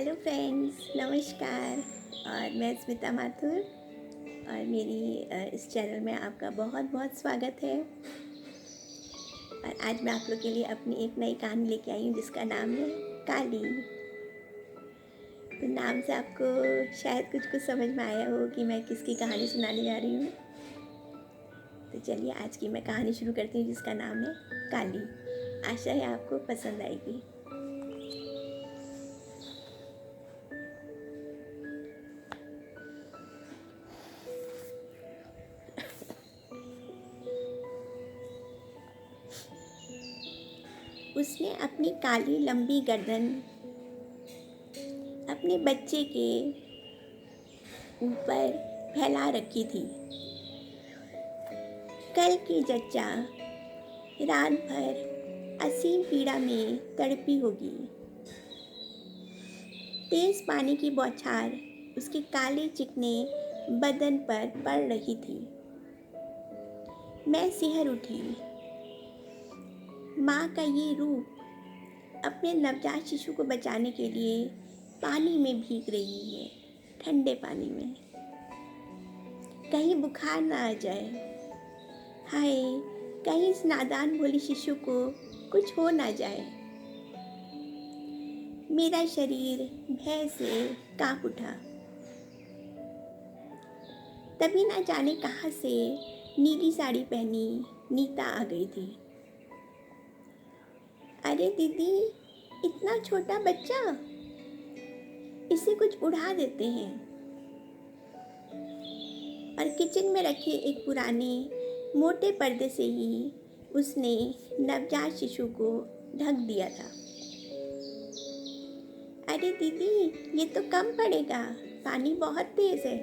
Hello friends, नमस्कार। और मैं स्मिता माथुर और मेरी इस चैनल में आपका बहुत बहुत स्वागत है। और आज मैं आप लोग के लिए अपनी एक नई कहानी लेके आई हूँ जिसका नाम है काली। तो नाम से आपको शायद कुछ समझ में आया हो कि मैं किसकी कहानी सुनाने जा रही हूँ। तो चलिए आज की मैं कहानी शुरू करती हूँ जिसका नाम है काली। आशा है आपको पसंद आएगी। उसने अपनी काली लंबी गर्दन अपने बच्चे के ऊपर फैला रखी थी। कल की जच्चा रात भर असीम पीड़ा में तड़पी होगी। तेज पानी की बौछार उसके काले चिकने बदन पर पड़ रही थी। मैं सिहर उठी। माँ का ये रूप अपने नवजात शिशु को बचाने के लिए पानी में भीग रही है, ठंडे पानी में। कहीं बुखार ना आ जाए। हाय, कहीं इस नादान भोले शिशु को कुछ हो ना जाए। मेरा शरीर भय से कांप उठा। तभी ना जाने कहाँ से नीली साड़ी पहनी नीता आ गई थी। अरे दीदी, इतना छोटा बच्चा, इसे कुछ उड़ा देते हैं। और किचन में रखे एक पुराने मोटे पर्दे से ही उसने नवजात शिशु को ढक दिया था। अरे दीदी, ये तो कम पड़ेगा, पानी बहुत तेज है।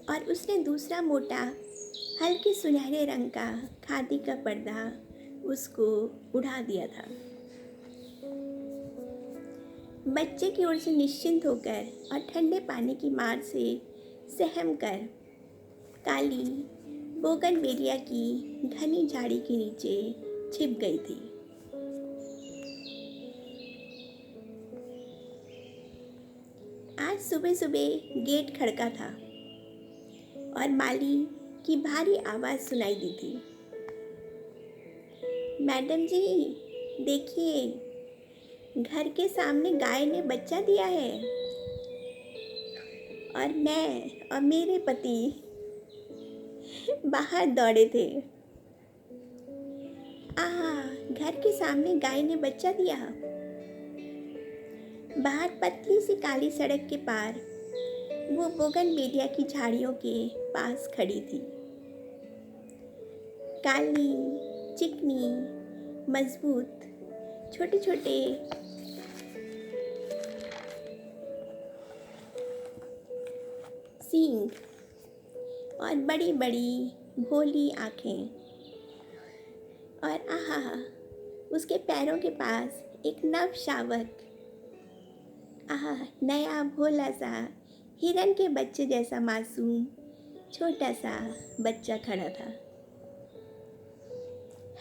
और उसने दूसरा मोटा हल्के सुनहरे रंग का खादी का पर्दा उसको उड़ा दिया था। बच्चे की ओर से निश्चिंत होकर और ठंडे पानी की मार से सहम कर काली बोगनवेलिया की घनी झाड़ी के नीचे छिप गई थी। आज सुबह सुबह गेट खड़का था और माली की भारी आवाज़ सुनाई दी थी। मैडम जी, देखिए, घर के सामने गाय ने बच्चा दिया है। और मैं और मेरे पति बाहर दौड़े थे। आहा, घर के सामने गाय ने बच्चा दिया। बाहर पतली सी काली सड़क के पार वो बोगनवेलिया की झाड़ियों के पास खड़ी थी। काली, चिकनी, मजबूत, छोटे छोटे सींग और बड़ी बड़ी भोली आँखें। और आहा, उसके पैरों के पास एक नव शावक, आहा, नया भोला सा हिरन के बच्चे जैसा मासूम छोटा सा बच्चा खड़ा था।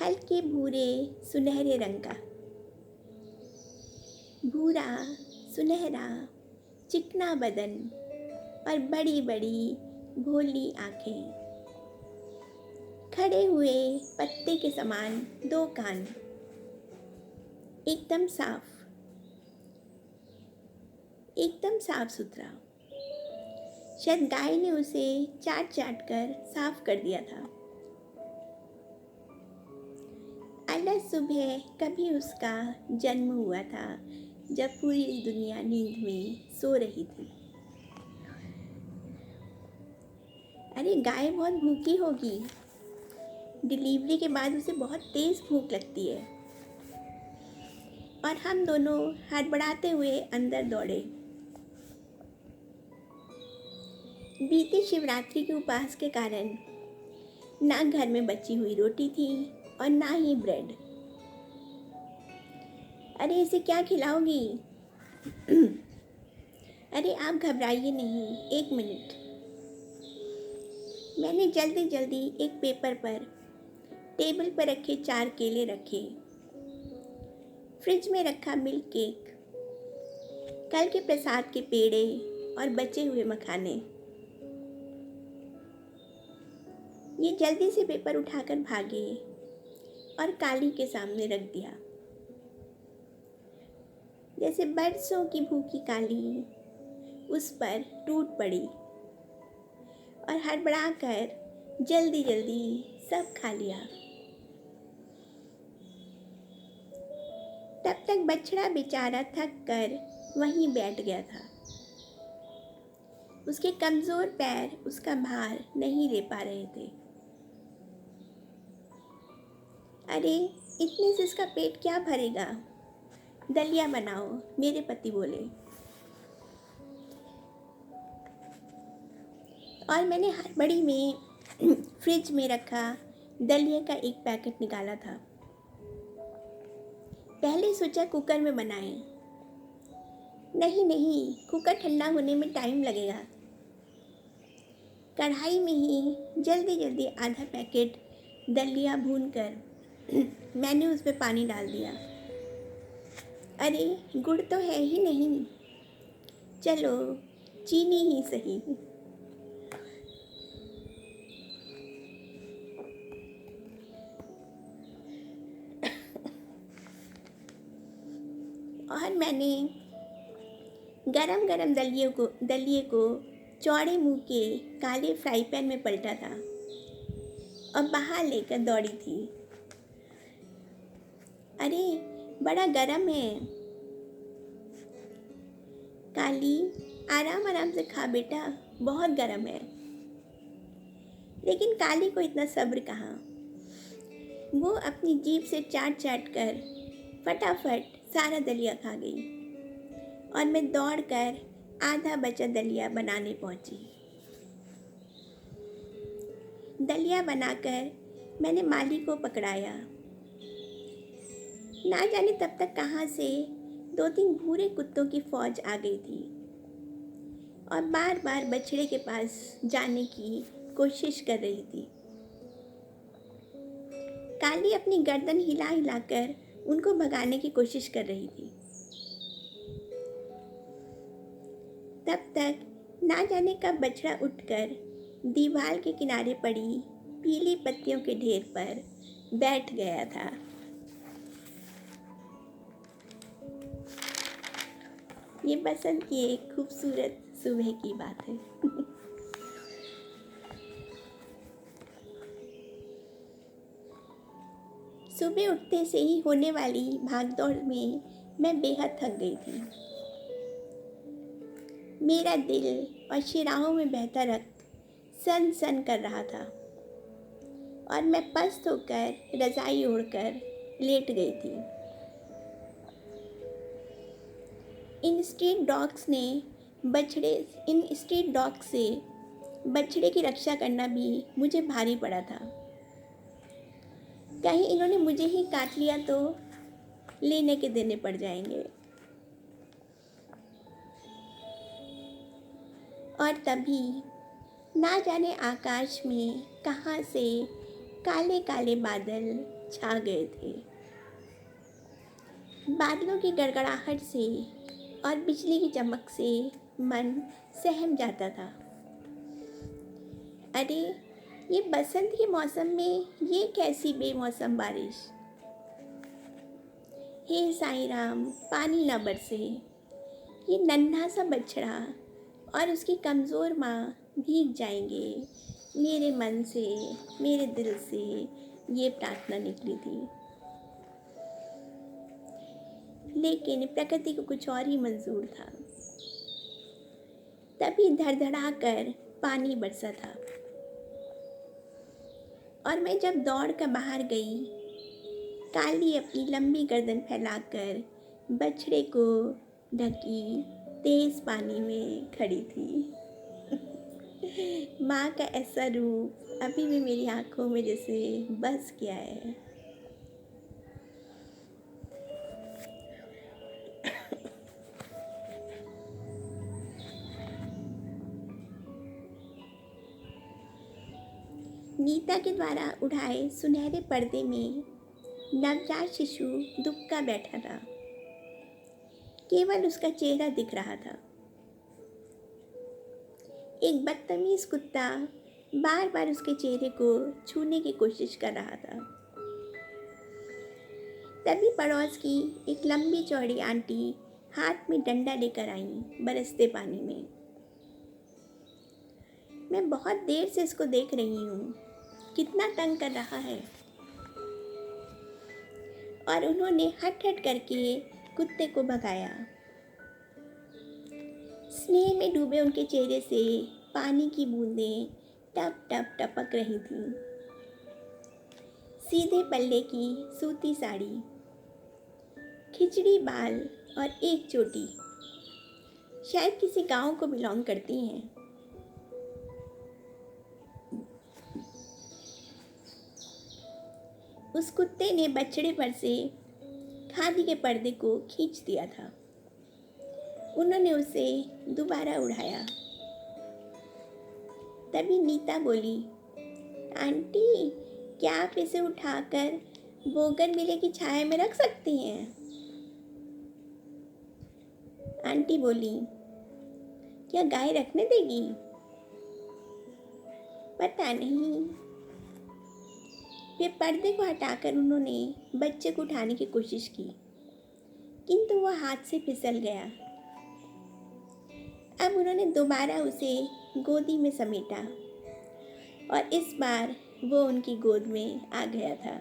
हल्के भूरे सुनहरे रंग का, भूरा सुनहरा चिकना बदन और बड़ी बड़ी भोली आँखें। खड़े हुए पत्ते के समान दो कान, एकदम साफ सुथरा। शायद गाय ने उसे चाट चाट कर साफ कर दिया था। अलग सुबह कभी उसका जन्म हुआ था जब पूरी दुनिया नींद में सो रही थी। अरे गाय बहुत भूखी होगी। डिलीवरी के बाद उसे बहुत तेज भूख लगती है। और हम दोनों हड़बड़ाते हुए अंदर दौड़े। बीती शिवरात्रि के उपवास के कारण ना घर में बची हुई रोटी थी और ना ही ब्रेड। अरे इसे क्या खिलाओगी? अरे आप घबराइए नहीं, एक मिनट। मैंने जल्दी जल्दी एक पेपर पर टेबल पर रखे 4 केले रखे, फ्रिज में रखा मिल्क केक कल के प्रसाद के पेड़े और बचे हुए मखाने। ये जल्दी से पेपर उठाकर भागे और काली के सामने रख दिया। जैसे बरसों की भूखी काली उस पर टूट पड़ी और हड़बड़ा कर जल्दी जल्दी सब खा लिया। तब तक बछड़ा बेचारा थक कर वहीं बैठ गया था। उसके कमजोर पैर उसका भार नहीं ले पा रहे थे। अरे, इतने से इसका पेट क्या भरेगा, दलिया बनाओ, मेरे पति बोले। और मैंने हड़बड़ी में फ्रिज में रखा दलिया का एक पैकेट निकाला था। पहले सोचा कुकर में बनाएं। नहीं, कुकर ठंडा होने में टाइम लगेगा। कढ़ाई में ही जल्दी जल्दी आधा पैकेट दलिया भूनकर मैंने उस पर पानी डाल दिया। अरे, गुड़ तो है ही नहीं, चलो चीनी ही सही। और मैंने गरम गरम दलिए को चौड़े मुंह के काले फ्राई पैन में पलटा था और बाहर लेकर दौड़ी थी। अरे, बड़ा गरम है। काली, आराम आराम से खा बेटा, बहुत गरम है। लेकिन काली को इतना सब्र कहाँ। वो अपनी जीभ से चाट चाट कर फटाफट सारा दलिया खा गई और मैं दौड़कर आधा बचा दलिया बनाने पहुंची। दलिया बनाकर मैंने माली को पकड़ाया। ना जाने तब तक कहाँ से 2-3 भूरे कुत्तों की फौज आ गई थी और बार बार बछड़े के पास जाने की कोशिश कर रही थी। काली अपनी गर्दन हिला हिलाकर उनको भगाने की कोशिश कर रही थी। तब तक ना जाने कब बछड़ा उठकर दीवार के किनारे पड़ी पीली पत्तियों के ढेर पर बैठ गया था। ये बसंत की एक खूबसूरत सुबह की बात है। सुबह उठते से ही होने वाली भागदौड़ में मैं बेहद थक गई थी। मेरा दिल और शिराओं में बहता रक्त सन सन कर रहा था और मैं पस्त होकर रजाई ओढ़कर लेट गई थी। इन स्ट्रीट डॉग्स से बछड़े की रक्षा करना भी मुझे भारी पड़ा था। कहीं इन्होंने मुझे ही काट लिया तो लेने के देने पड़ जाएंगे। और तभी ना जाने आकाश में कहाँ से काले काले बादल छा गए थे। बादलों की गड़गड़ाहट से और बिजली की चमक से मन सहम जाता था। अरे, ये बसंत के मौसम में ये कैसी बेमौसम बारिश। हे साईं राम, पानी ना बरसे। ये नन्हा सा बछड़ा और उसकी कमज़ोर माँ भीग जाएंगे। मेरे मन से, मेरे दिल से ये प्रार्थना निकली थी। लेकिन प्रकृति को कुछ और ही मंजूर था। तभी धड़धड़ा कर पानी बरसा था और मैं जब दौड़ कर बाहर गई, काली अपनी लंबी गर्दन फैलाकर बछड़े को ढकी तेज पानी में खड़ी थी। माँ का ऐसा रूप अभी भी मेरी आंखों में जैसे बस गया है। नीता के द्वारा उठाए सुनहरे पर्दे में नवजात शिशु दुबका बैठा था। केवल उसका चेहरा दिख रहा था। एक बदतमीज कुत्ता बार बार उसके चेहरे को छूने की कोशिश कर रहा था। तभी पड़ोस की एक लंबी चौड़ी आंटी हाथ में डंडा लेकर आई बरसते पानी में। मैं बहुत देर से इसको देख रही हूँ, कितना तंग कर रहा है। और उन्होंने हट हट करके कुत्ते को भगाया। स्नेह में डूबे उनके चेहरे से पानी की बूंदें टप टप टपक रही थीं। सीधे पल्ले की सूती साड़ी, खिचड़ी बाल और एक चोटी, शायद किसी गांव को बिलोंग करती हैं। उस कुत्ते ने बछड़े पर से खादी के पर्दे को खींच दिया था। उन्होंने उसे दोबारा उड़ाया। तभी नीता बोली, आंटी, क्या आप इसे उठाकर बोगनविले की छाया में रख सकती हैं? आंटी बोली, क्या गाय रखने देगी? पता नहीं। वे पर्दे को हटाकर उन्होंने बच्चे को उठाने की कोशिश की, किंतु वह हाथ से फिसल गया। अब उन्होंने दोबारा उसे गोदी में समेटा और इस बार वो उनकी गोद में आ गया था।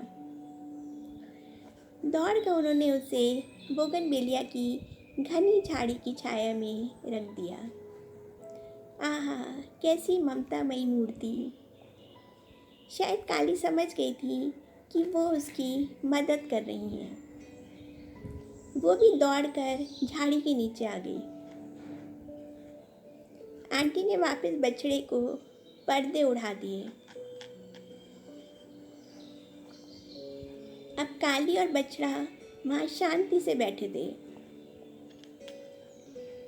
दौड़कर उन्होंने उसे बोगनवेलिया की घनी झाड़ी की छाया में रख दिया। आहा, कैसी ममतामयी मूर्ति! शायद काली समझ गई थी कि वो उसकी मदद कर रही है। वो भी दौड़कर झाड़ी के नीचे आ गई। आंटी ने वापस बछड़े को पर्दे उड़ा दिए। अब काली और बछड़ा वहाँ शांति से बैठे थे।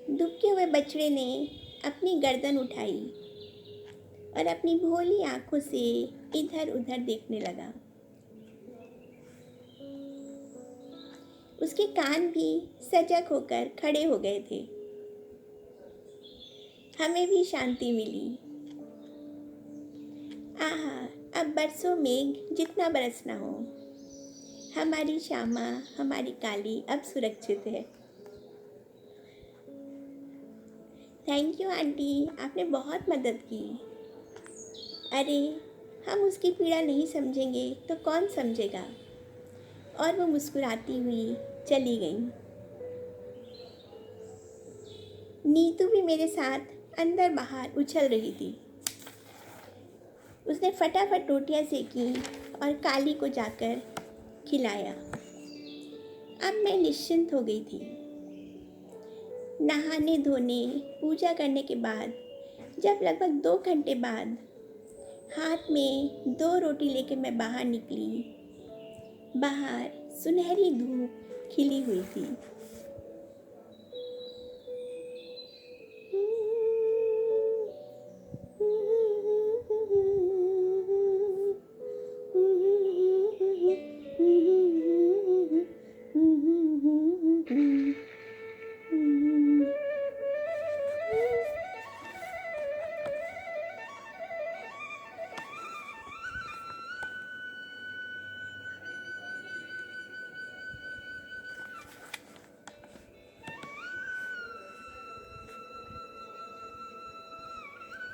दुबके हुए बछड़े ने अपनी गर्दन उठाई और अपनी भोली आंखों से इधर उधर देखने लगा। उसके कान भी सजग होकर खड़े हो गए थे। हमें भी शांति मिली। आहा, अब बरसों मेघ जितना बरसना हो, हमारी श्यामा, हमारी काली अब सुरक्षित है। थैंक यू आंटी, आपने बहुत मदद की। अरे, हम उसकी पीड़ा नहीं समझेंगे तो कौन समझेगा? और वो मुस्कुराती हुई चली गई। नीतू भी मेरे साथ अंदर बाहर उछल रही थी। उसने फटाफट रोटियां सेकी और काली को जाकर खिलाया। अब मैं निश्चिंत हो गई थी। नहाने धोने पूजा करने के बाद जब लगभग 2 घंटे बाद हाथ में 2 रोटी लेकर मैं बाहर निकली, बाहर सुनहरी धूप खिली हुई थी।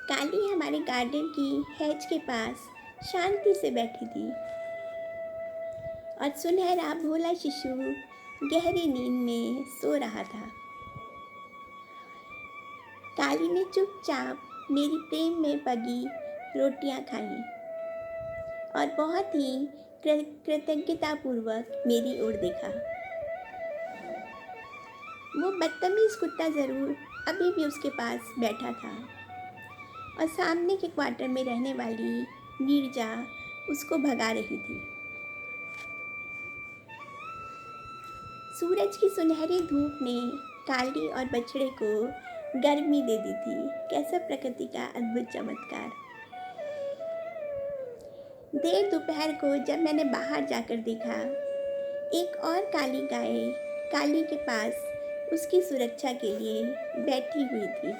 काली हमारे गार्डन की हैज के पास शांति से बैठी थी और सुनहरा भोला शिशु गहरी नींद में सो रहा था। काली ने चुपचाप मेरी प्रेम में पगी रोटियां खाईं और बहुत ही कृतज्ञतापूर्वक मेरी ओर देखा। वो बदतमीज कुत्ता ज़रूर अभी भी उसके पास बैठा था और सामने के क्वार्टर में रहने वाली नीरजा उसको भगा रही थी। सूरज की सुनहरी धूप ने काली और बछड़े को गर्मी दे दी थी। कैसा प्रकृति का अद्भुत चमत्कार! देर दोपहर को जब मैंने बाहर जाकर देखा, एक और काली गाय काली के पास उसकी सुरक्षा के लिए बैठी हुई थी।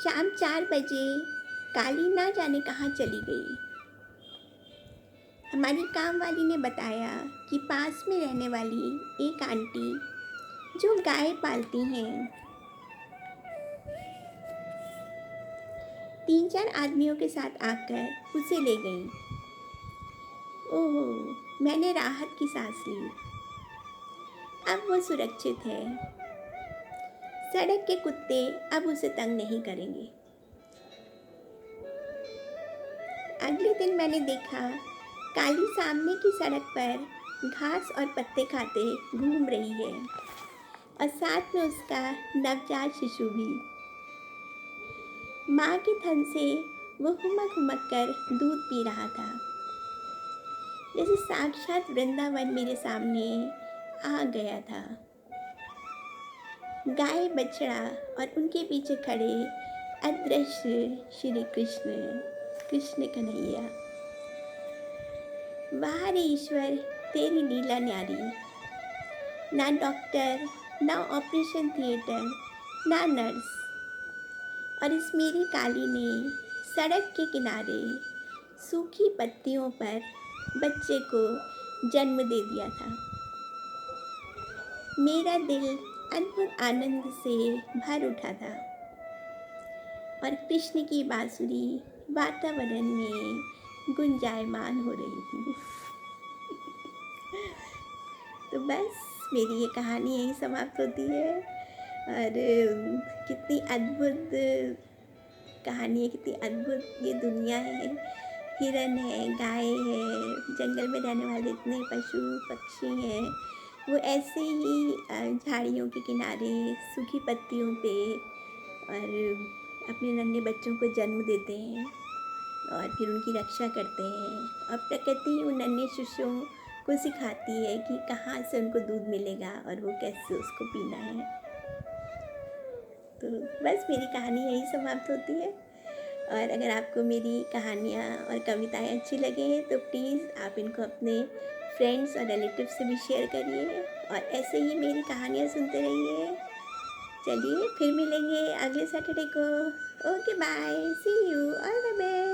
शाम 4 बजे काली ना जाने कहाँ चली गई। हमारी काम वाली ने बताया कि पास में रहने वाली एक आंटी जो गाय पालती हैं, 3-4 आदमियों के साथ आकर उसे ले गई। ओहो, मैंने राहत की सांस ली। अब वो सुरक्षित है। सड़क के कुत्ते अब उसे तंग नहीं करेंगे। अगले दिन मैंने देखा काली सामने की सड़क पर घास और पत्ते खाते घूम रही है और साथ में उसका नवजात शिशु भी। माँ के थन से वो हुमक हुमक कर दूध पी रहा था, जैसे साक्षात वृंदावन मेरे सामने आ गया था। गाय, बछड़ा और उनके पीछे खड़े अदृश्य श्री कृष्ण, कृष्ण कन्हैया। वाह रे ईश्वर, तेरी लीला न्यारी। ना डॉक्टर, ना ऑपरेशन थिएटर, ना नर्स, और इस मेरी काली ने सड़क के किनारे सूखी पत्तियों पर बच्चे को जन्म दे दिया था। मेरा दिल अद्भुत आनंद से भर उठा था और कृष्ण की बांसुरी वातावरण में गुंजायमान हो रही थी। तो बस मेरी ये कहानी यही समाप्त होती है। और कितनी अद्भुत कहानी है, कितनी अद्भुत ये दुनिया है। हिरन है, गाय है, जंगल में रहने वाले इतने पशु पक्षी हैं, वो ऐसे ही झाड़ियों के किनारे सूखी पत्तियों पे और अपने नन्हे बच्चों को जन्म देते हैं और फिर उनकी रक्षा करते हैं। और प्रकृति उन नन्हे शिशुओं को सिखाती है कि कहाँ से उनको दूध मिलेगा और वो कैसे उसको पीना है। तो बस मेरी कहानी यही समाप्त होती है। और अगर आपको मेरी कहानियाँ और कविताएं अच्छी लगे तो प्लीज़ आप इनको अपने फ्रेंड्स और रिलेटिव्स से भी शेयर करिए और ऐसे ही मेरी कहानियाँ सुनते रहिए। चलिए फिर मिलेंगे अगले सैटरडे को। Okay, bye, see you, all the best.